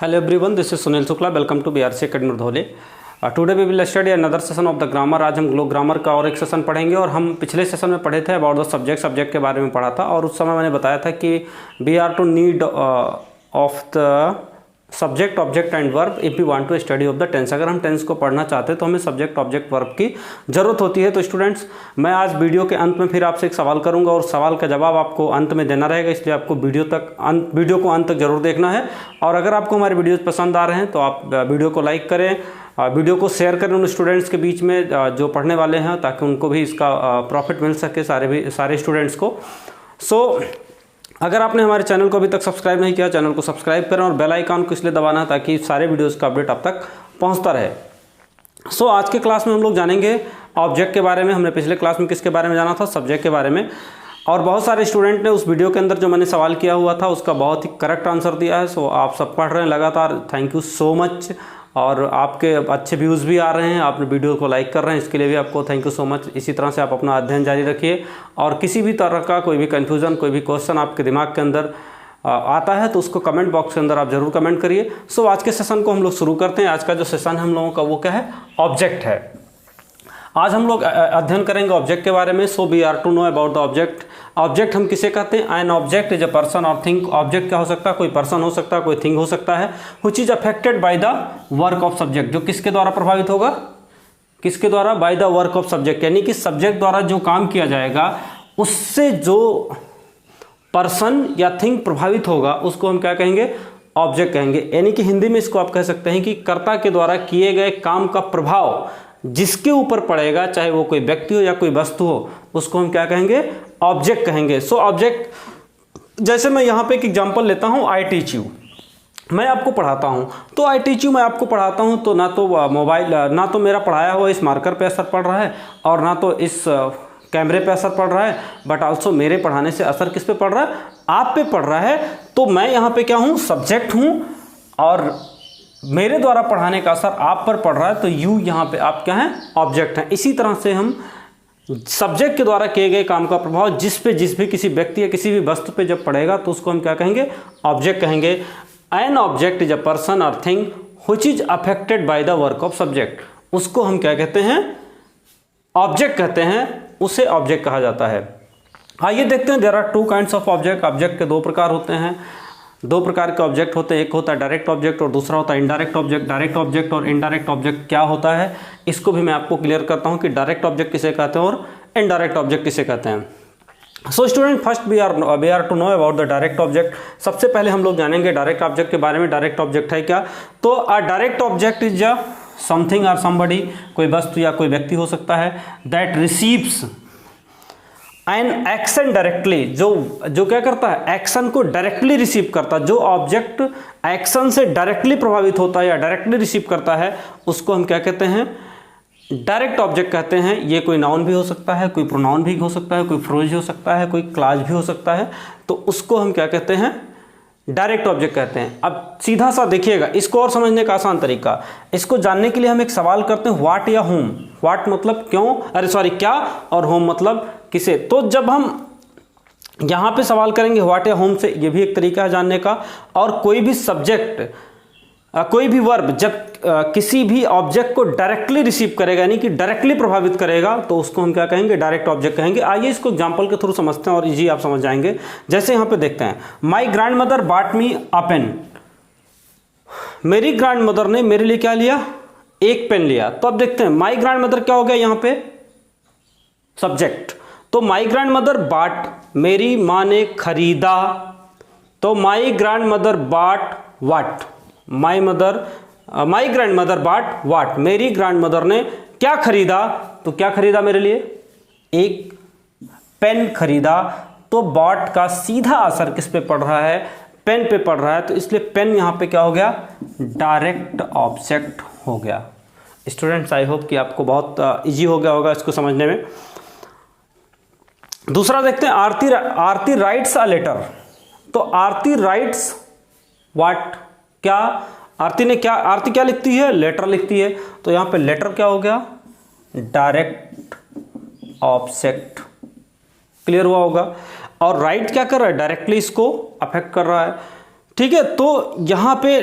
Hello everyone, this is Sunil Shukla. Welcome to BRC Academy Dhole. Today we will study another session of the grammar. आज हम grammar का और एक session पढ़ेंगे और हम पिछले सेशन में पढ़े थे अबाउट द सब्जेक्ट के बारे में पढ़ा था और उस समय मैंने बताया था कि we are to need of the subject object and verb if you want to study of the tense. अगर हम टेंस को पढ़ना चाहते हैं तो हमें सब्जेक्ट ऑब्जेक्ट वर्ब की ज़रूरत होती है। तो स्टूडेंट्स, मैं आज वीडियो के अंत में फिर आपसे एक सवाल करूंगा और सवाल का जवाब आपको अंत में देना रहेगा, इसलिए आपको वीडियो को अंत तक जरूर देखना है। और अगर आपको हमारे वीडियोज़ पसंद आ रहे हैं तो आप वीडियो को लाइक करें, वीडियो को शेयर करें उन स्टूडेंट्स के बीच में जो पढ़ने वाले हैं, ताकि उनको भी इसका प्रॉफिट मिल सके, सारे स्टूडेंट्स को। अगर आपने हमारे चैनल को अभी तक सब्सक्राइब नहीं किया, चैनल को सब्सक्राइब करें और बेल आइकन को इसलिए दबाना है ताकि सारे वीडियोस का अपडेट आप तक पहुंचता रहे। आज के क्लास में हम लोग जानेंगे ऑब्जेक्ट के बारे में। हमने पिछले क्लास में किसके बारे में जाना था? सब्जेक्ट के बारे में। और बहुत सारे स्टूडेंट ने उस वीडियो के अंदर जो मैंने सवाल किया हुआ था उसका बहुत ही करेक्ट आंसर दिया है। आप सब पढ़ रहे हैं लगातार, थैंक यू सो मच। और आपके अच्छे व्यूज़ भी आ रहे हैं, आप वीडियो को लाइक कर रहे हैं, इसके लिए भी आपको थैंक यू सो मच। इसी तरह से आप अपना अध्ययन जारी रखिए और किसी भी तरह का कोई भी कन्फ्यूज़न, कोई भी क्वेश्चन आपके दिमाग के अंदर आता है तो उसको कमेंट बॉक्स के अंदर आप जरूर कमेंट करिए। आज के सेशन को हम लोग शुरू करते हैं। आज का जो सेशन है हम लोगों का वो क्या है? ऑब्जेक्ट है। आज हम लोग अध्ययन करेंगे ऑब्जेक्ट के बारे में। We are to know about the object. Object हम किसे कहते हैं? An object is a person और थिंग। ऑब्जेक्ट क्या हो सकता है? कोई पर्सन हो सकता है, कोई थिंग हो सकता है। Which is affected by the work of subject. जो किसके द्वारा प्रभावित होगा? किसके द्वारा? Bye the work of subject, यानी कि सब्जेक्ट द्वारा जो काम किया जाएगा उससे जो पर्सन या थिंग प्रभावित होगा उसको हम क्या कहेंगे? ऑब्जेक्ट कहेंगे। यानी कि हिंदी में इसको आप कह सकते हैं कि कर्ता के द्वारा किए गए काम का प्रभाव जिसके ऊपर पड़ेगा, चाहे वो कोई व्यक्ति हो या कोई वस्तु हो, उसको हम क्या कहेंगे? ऑब्जेक्ट कहेंगे। ऑब्जेक्ट, जैसे मैं यहाँ पे एक एग्जांपल लेता हूँ, आई टीच यू, मैं आपको पढ़ाता हूँ। तो आई टीच यू, मैं आपको पढ़ाता हूँ तो ना तो मोबाइल, ना तो मेरा पढ़ाया हुआ इस मार्कर पे असर पड़ रहा है और ना तो इस कैमरे पे असर पड़ रहा है, बट आल्सो मेरे पढ़ाने से असर किस पे पड़ रहा है? आप पे पड़ रहा है। तो मैं यहाँ पे क्या हूँ? सब्जेक्ट हूँ और मेरे द्वारा पढ़ाने का असर आप पर पड़ रहा है, तो यू यहाँ पे आप क्या हैं? ऑब्जेक्ट हैं। इसी तरह से हम सब्जेक्ट के द्वारा किए गए काम का प्रभाव जिस भी किसी व्यक्ति या किसी भी वस्तु पे जब पड़ेगा तो उसको हम क्या कहेंगे? ऑब्जेक्ट कहेंगे। An object is a person और thing which is affected by the work of subject. उसको हम क्या कहते हैं? ऑब्जेक्ट कहते हैं, उसे ऑब्जेक्ट कहा जाता है। आइए देखते हैं, there are two kinds of object. Object के दो प्रकार होते हैं, दो प्रकार के ऑब्जेक्ट होते हैं। एक होता है डायरेक्ट ऑब्जेक्ट और दूसरा होता है इनडायरेक्ट ऑब्जेक्ट। डायरेक्ट ऑब्जेक्ट और इनडायरेक्ट ऑब्जेक्ट क्या होता है इसको भी मैं आपको क्लियर करता हूं कि डायरेक्ट ऑब्जेक्ट किसे कहते हैं और इनडायरेक्ट ऑब्जेक्ट किसे कहते हैं। Student, first we are to know about the direct object. सबसे पहले हम लोग जानेंगे डायरेक्ट ऑब्जेक्ट के बारे में। डायरेक्ट ऑब्जेक्ट है क्या? तो अ direct object is a something और समबडी, कोई वस्तु या कोई व्यक्ति हो सकता है, that receives an action directly, जो क्या करता है? एक्शन को डायरेक्टली रिसीव करता है। जो ऑब्जेक्ट एक्शन से डायरेक्टली प्रभावित होता है या डायरेक्टली रिसीव करता है उसको हम क्या कहते हैं? डायरेक्ट ऑब्जेक्ट कहते हैं। ये कोई नाउन भी हो सकता है, कोई प्रोनाउन भी हो सकता है, कोई फ्रेज हो सकता है, कोई क्लास भी हो सकता है, तो उसको हम क्या कहते हैं? डायरेक्ट ऑब्जेक्ट कहते हैं। अब सीधा सा देखिएगा, इसको और समझने का आसान तरीका, इसको जानने के लिए हम एक सवाल करते हैं, व्हाट या होम। व्हाट मतलब क्यों, क्या, और होम मतलब किसे। तो जब हम यहाँ पे सवाल करेंगे व्हाट या होम से, ये भी एक तरीका है जानने का। और कोई भी सब्जेक्ट, कोई भी वर्ब जब किसी भी ऑब्जेक्ट को डायरेक्टली रिसीव करेगा, यानी कि डायरेक्टली प्रभावित करेगा, तो उसको हम क्या कहेंगे? डायरेक्ट ऑब्जेक्ट कहेंगे। आइए इसको एग्जांपल के थ्रू समझते हैं और इजी आप समझ जाएंगे। जैसे यहाँ पे देखते हैं, my grandmother bought me a pen. मेरी ग्रैंड मदर ने मेरे लिए क्या लिया? एक पेन लिया। तो अब देखते हैं, माई ग्रैंड मदर क्या हो गया यहाँ पे? सब्जेक्ट। तो माई ग्रैंड मदर बॉट, मेरी माँ ने खरीदा। तो my grandmother bought what? My grandmother bought what? मेरी ग्रैंड मदर ने क्या खरीदा? तो क्या खरीदा मेरे लिए? एक पेन खरीदा। तो बॉट का सीधा असर किस पे पड़ रहा है? पेन पे पड़ रहा है। तो इसलिए पेन यहां पे क्या हो गया? डायरेक्ट ऑब्जेक्ट हो गया। स्टूडेंट्स, आई होप कि आपको बहुत इजी हो गया होगा इसको समझने में। दूसरा देखते हैं, आरती राइट्स अ लेटर। तो आरती राइट्स व्हाट? क्या? आरती क्या लिखती है? लेटर लिखती है। तो यहां पे लेटर क्या हो गया? Direct object. क्लियर हुआ होगा। और राइट क्या कर रहा है? डायरेक्टली इसको अफेक्ट कर रहा है। ठीक है, तो यहां पे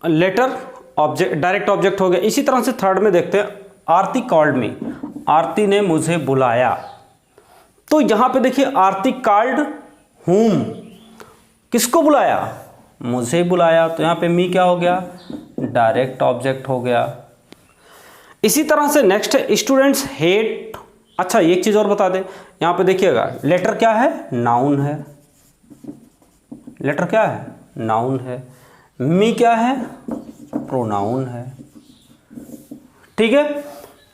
लेटर ऑब्जेक्ट, डायरेक्ट ऑब्जेक्ट हो गया। इसी तरह से थर्ड में देखते हैं, आरती कॉल्ड मी, आरती ने मुझे बुलाया। तो यहां पे देखिए आरती कॉल्ड हुम, किसको बुलाया, मुझे बुलाया। तो यहां पे मी क्या हो गया, डायरेक्ट ऑब्जेक्ट हो गया। इसी तरह से नेक्स्ट है स्टूडेंट्स हेट। अच्छा एक चीज और बता दें, यहां पे देखिएगा लेटर क्या है, नाउन है, लेटर क्या है, नाउन है। मी क्या है, प्रोनाउन है। ठीक है।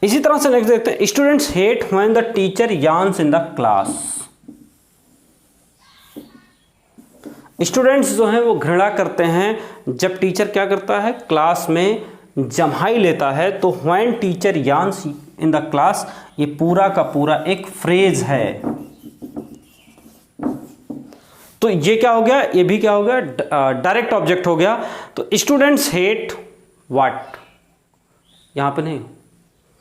इसी तरह से नेक्स्ट देखते हैं, students hate when the teacher yarns in the class. Students जो हैं वो घृणा करते हैं जब टीचर क्या करता है, क्लास में जम्हाई लेता है। तो when teacher yarns in the class, ये पूरा का पूरा एक फ्रेज है। तो ये क्या हो गया, ये भी क्या हो गया, डायरेक्ट ऑब्जेक्ट हो गया। तो स्टूडेंट्स हेट व्हाट, यहां पे नहीं,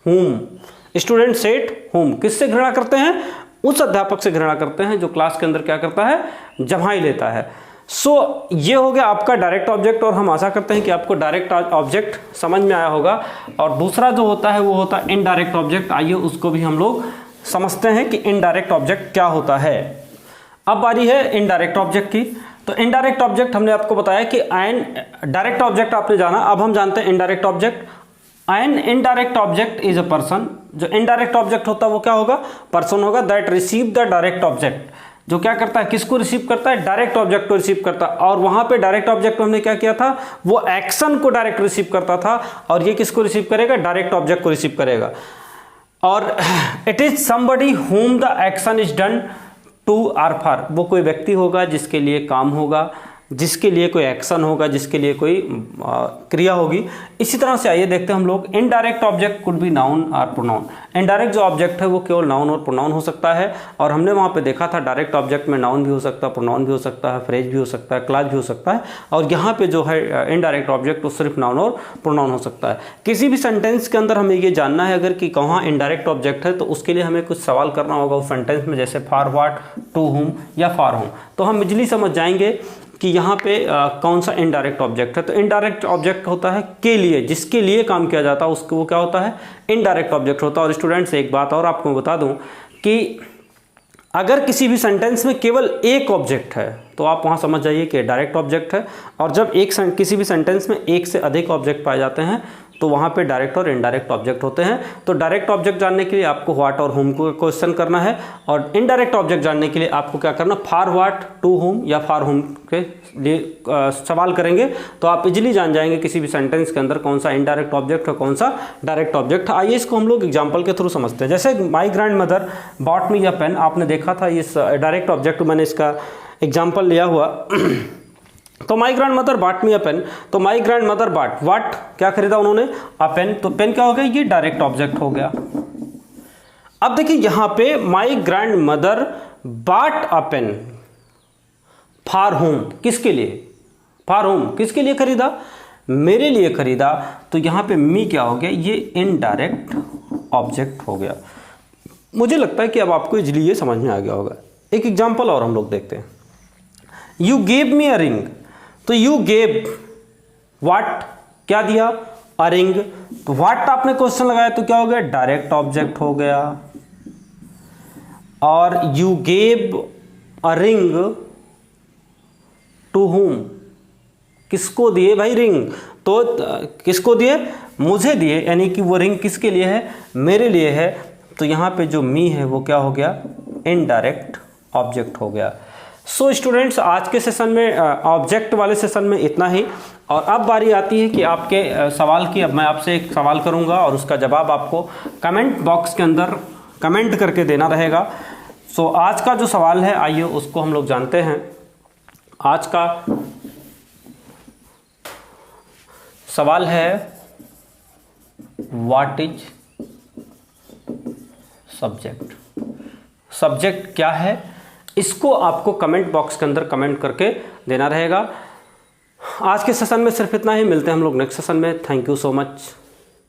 हुम। स्टूडेंट्स हेट हुम, किससे घृणा करते हैं, उस अध्यापक से घृणा करते हैं जो क्लास के अंदर क्या करता है, जम्हाई लेता है। सो ये हो गया आपका डायरेक्ट ऑब्जेक्ट, और हम आशा करते हैं कि आपको डायरेक्ट ऑब्जेक्ट समझ में आया होगा। और दूसरा जो होता है वो होता है इनडायरेक्ट ऑब्जेक्ट। आइए उसको भी हम लोग समझते हैं कि इनडायरेक्ट ऑब्जेक्ट क्या होता है। अब बारी है इनडायरेक्ट ऑब्जेक्ट की। तो इनडायरेक्ट ऑब्जेक्ट हमने आपको बताया कि डायरेक्ट ऑब्जेक्ट आपने जाना, अब हम जानते हैं indirect object. An indirect object is a person, जो इनडायरेक्ट ऑब्जेक्ट होता है वो क्या होगा, पर्सन होगा। That receive the direct object, जो क्या करता है, किसको रिसीव करता है, डायरेक्ट ऑब्जेक्ट को रिसीव करता है। और वहां पे डायरेक्ट ऑब्जेक्ट हमने क्या किया था, वो एक्शन को डायरेक्ट रिसीव करता था, और ये किसको रिसीव करेगा, डायरेक्ट ऑब्जेक्ट को रिसीव करेगा। और it is somebody whom the action is done to or for, वो कोई व्यक्ति होगा जिसके लिए काम होगा, जिसके लिए कोई एक्शन होगा, जिसके लिए कोई क्रिया होगी। इसी तरह से आइए देखते हैं हम लोग, indirect object could be noun और प्रोनाउन। इनडायरेक्ट जो ऑब्जेक्ट है वो केवल नाउन और प्रोनाउन हो सकता है। और हमने वहाँ पे देखा था डायरेक्ट ऑब्जेक्ट में नाउन भी हो सकता है, प्रोनाउन भी हो सकता है, फ्रेज भी हो सकता है, क्लास भी हो सकता है। और यहाँ पे जो है इनडायरेक्ट ऑब्जेक्ट वो सिर्फ नाउन और प्रोनाउन हो सकता है। किसी भी सेंटेंस के अंदर हमें ये जानना है अगर कि कहाँ इनडायरेक्ट ऑब्जेक्ट है, तो उसके लिए हमें कुछ सवाल करना होगा उस सेंटेंस में, जैसे फॉर व्हाट, टू हुम या फॉर होम। तो हम इजली समझ जाएंगे कि यहाँ पे कौन सा इनडायरेक्ट ऑब्जेक्ट है। तो इनडायरेक्ट ऑब्जेक्ट होता है के लिए, जिसके लिए काम किया जाता है उसको वो क्या होता है, इनडायरेक्ट ऑब्जेक्ट होता है। और स्टूडेंट्स एक बात और आपको बता दूं कि अगर किसी भी सेंटेंस में केवल एक ऑब्जेक्ट है तो आप वहाँ समझ जाइए कि डायरेक्ट ऑब्जेक्ट है। और जब किसी भी सेंटेंस में एक से अधिक ऑब्जेक्ट पाए जाते हैं तो वहाँ पे डायरेक्ट और इनडायरेक्ट ऑब्जेक्ट होते हैं। तो डायरेक्ट ऑब्जेक्ट जानने के लिए आपको व्हाट और होम को क्वेश्चन करना है, और इनडायरेक्ट ऑब्जेक्ट जानने के लिए आपको क्या करना, फॉर व्हाट, टू होम या फॉर होम के लिए सवाल करेंगे तो आप इजीली जान जाएंगे किसी भी सेंटेंस के अंदर कौन सा इनडायरेक्ट ऑब्जेक्ट है, कौन सा डायरेक्ट ऑब्जेक्ट है। आइए इसको हम लोग एग्जाम्पल के थ्रू समझते हैं। जैसे my grandmother bought me a pen, आपने देखा था इस डायरेक्ट ऑब्जेक्ट, मैंने इसका एग्जाम्पल लिया हुआ। तो my grandmother bought me a pen, तो my grandmother bought what, क्या खरीदा उन्होंने, अ पेन। तो पेन क्या हो गया, ये डायरेक्ट ऑब्जेक्ट हो गया। अब देखिए यहां पे my grandmother bought a pen for whom, किसके लिए, फॉर होम किसके लिए खरीदा, मेरे लिए खरीदा। तो यहां पे मी क्या हो गया, ये इनडायरेक्ट ऑब्जेक्ट हो गया। मुझे लगता है कि अब आपको इजीली ये समझ में आ गया होगा। एक एग्जांपल और हम लोग देखते हैं, you gave me a ring, तो यू गेव व्हाट, क्या दिया, अ रिंग। तो व्हाट आपने क्वेश्चन लगाया तो क्या हो गया, डायरेक्ट ऑब्जेक्ट हो गया। और you gave a ring to whom, किसको दिए भाई रिंग, तो किसको दिए, मुझे दिए, यानी कि वो रिंग किसके लिए है, मेरे लिए है। तो यहां पे जो मी है वो क्या हो गया, इनडायरेक्ट ऑब्जेक्ट हो गया। सो स्टूडेंट्स आज के सेशन में ऑब्जेक्ट वाले सेशन में इतना ही। और अब बारी आती है कि आपके सवाल की। अब मैं आपसे एक सवाल करूंगा और उसका जवाब आपको कमेंट बॉक्स के अंदर कमेंट करके देना रहेगा। सो आज का जो सवाल है आइए उसको हम लोग जानते हैं। आज का सवाल है व्हाट इज सब्जेक्ट, सब्जेक्ट क्या है, इसको आपको कमेंट बॉक्स के अंदर कमेंट करके देना रहेगा। आज के सेशन में सिर्फ इतना ही, मिलते हैं हम लोग नेक्स्ट सेशन में। Thank you so much.